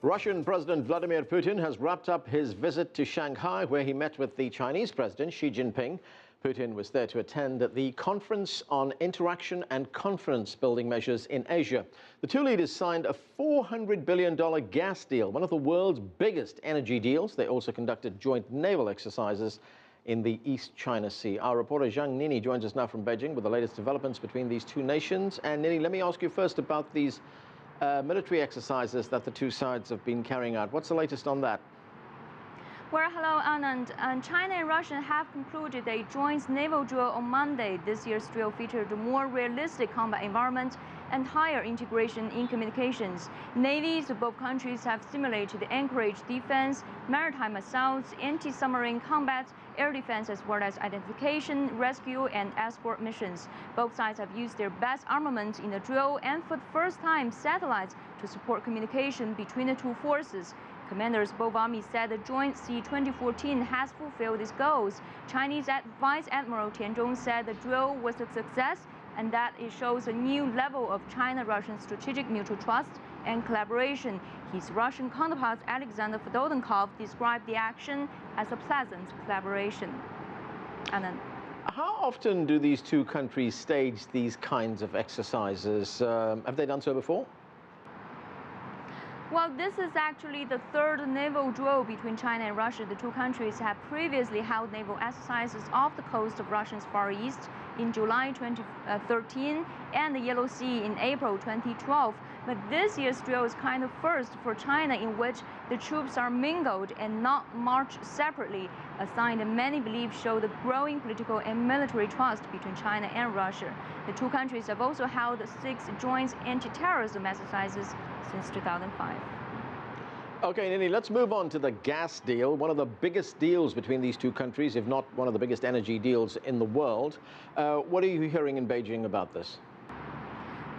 Russian President Vladimir Putin has wrapped up his visit to Shanghai, where he met with the Chinese President Xi Jinping. Putin was there to attend the Conference on Interaction and Confidence Building Measures in Asia. The two leaders signed a $400 billion gas deal, one of the world's biggest energy deals. They also conducted joint naval exercises in the East China Sea. Our reporter Zhang Nini joins us now from Beijing with the latest developments between these two nations. And Nini, let me ask you first about these military exercises that the two sides have been carrying out. What's the latest on that? Well, hello, Anand. China and Russia have concluded a joint naval drill on Monday. This year's drill featured a more realistic combat environment and higher integration in communications. Navies of both countries have simulated anchorage defense, maritime assaults, anti-submarine combat, air defense, as well as identification, rescue, and escort missions. Both sides have used their best armament in the drill and for the first time satellites to support communication between the two forces. Commanders of both armies said the joint Sea 2014 has fulfilled its goals. Chinese Vice Admiral Tian Zhong said the drill was a success and that it shows a new level of China-Russian strategic mutual trust and collaboration. His Russian counterpart Alexander Fedotenkov described the action as a pleasant collaboration. Anand. How often do these two countries stage these kinds of exercises? Have they done so before? Well, this is actually the third naval drill between China and Russia. The two countries have previously held naval exercises off the coast of Russia's Far East in July 2013 and the Yellow Sea in April 2012. But this year's drill is kind of first for China, in which the troops are mingled and not march separately, a sign that many believe show the growing political and military trust between China and Russia. The two countries have also held 6 joint anti-terrorism exercises since 2005. Okay, Nini, let's move on to the gas deal, one of the biggest deals between these two countries, if not one of the biggest energy deals in the world. What are you hearing in Beijing about this?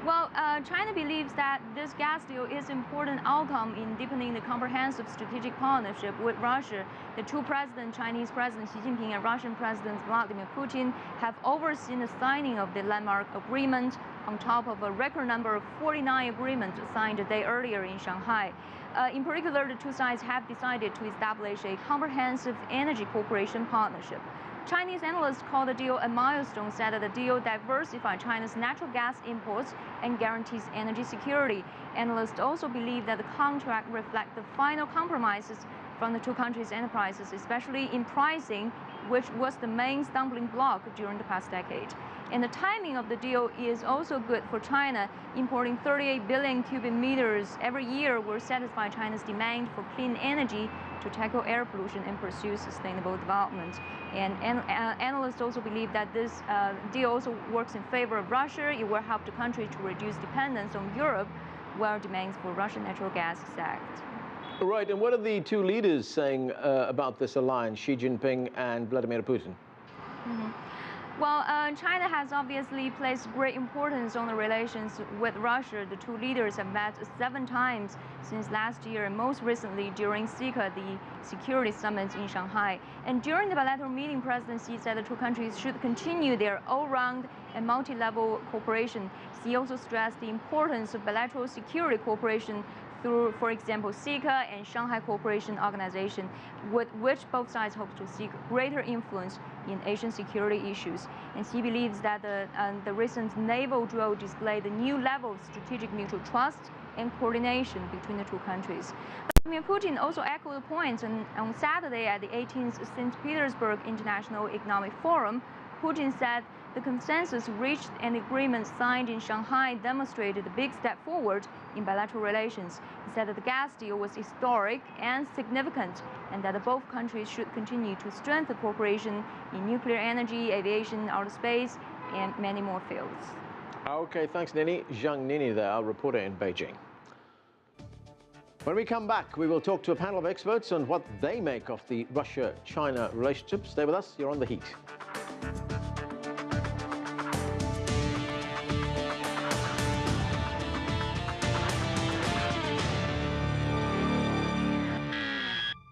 Well, China believes that this gas deal is an important outcome in deepening the comprehensive strategic partnership with Russia. The two presidents, Chinese President Xi Jinping and Russian President Vladimir Putin, have overseen the signing of the landmark agreement on top of a record number of 49 agreements signed a day earlier in Shanghai. In particular, the two sides have decided to establish a comprehensive energy cooperation partnership. Chinese analysts call the deal a milestone, said that the deal diversifies China's natural gas imports and guarantees energy security. Analysts also believe that the contract reflects the final compromises from the two countries' enterprises, especially in pricing, which was the main stumbling block during the past decade. And the timing of the deal is also good for China. Importing 38 billion cubic meters every year will satisfy China's demand for clean energy to tackle air pollution and pursue sustainable development. And analysts also believe that this deal also works in favor of Russia. It will help the country to reduce dependence on Europe, where demands for Russian natural gas sagged. Right, and what are the two leaders saying about this alliance, Xi Jinping and Vladimir Putin? Well, China has obviously placed great importance on the relations with Russia. The two leaders have met 7 times since last year, and most recently during CICA, the Security Summit in Shanghai. And during the bilateral meeting, President Xi said the two countries should continue their all-round and multi-level cooperation. Xi also stressed the importance of bilateral security cooperation through, for example, CICA and Shanghai Cooperation Organization, with which both sides hope to seek greater influence in Asian security issues. And Xi believes that the recent naval drill displayed a new level of strategic mutual trust and coordination between the two countries. Vladimir Putin also echoed the points on Saturday at the 18th St. Petersburg International Economic Forum. Putin said the consensus reached and agreement signed in Shanghai demonstrated a big step forward in bilateral relations. He said that the gas deal was historic and significant, and that both countries should continue to strengthen cooperation in nuclear energy, aviation, outer space, and many more fields. Okay, thanks, Nini. Zhang Nini there, our reporter in Beijing. When we come back, we will talk to a panel of experts on what they make of the Russia-China relationship. Stay with us, you're on The Heat.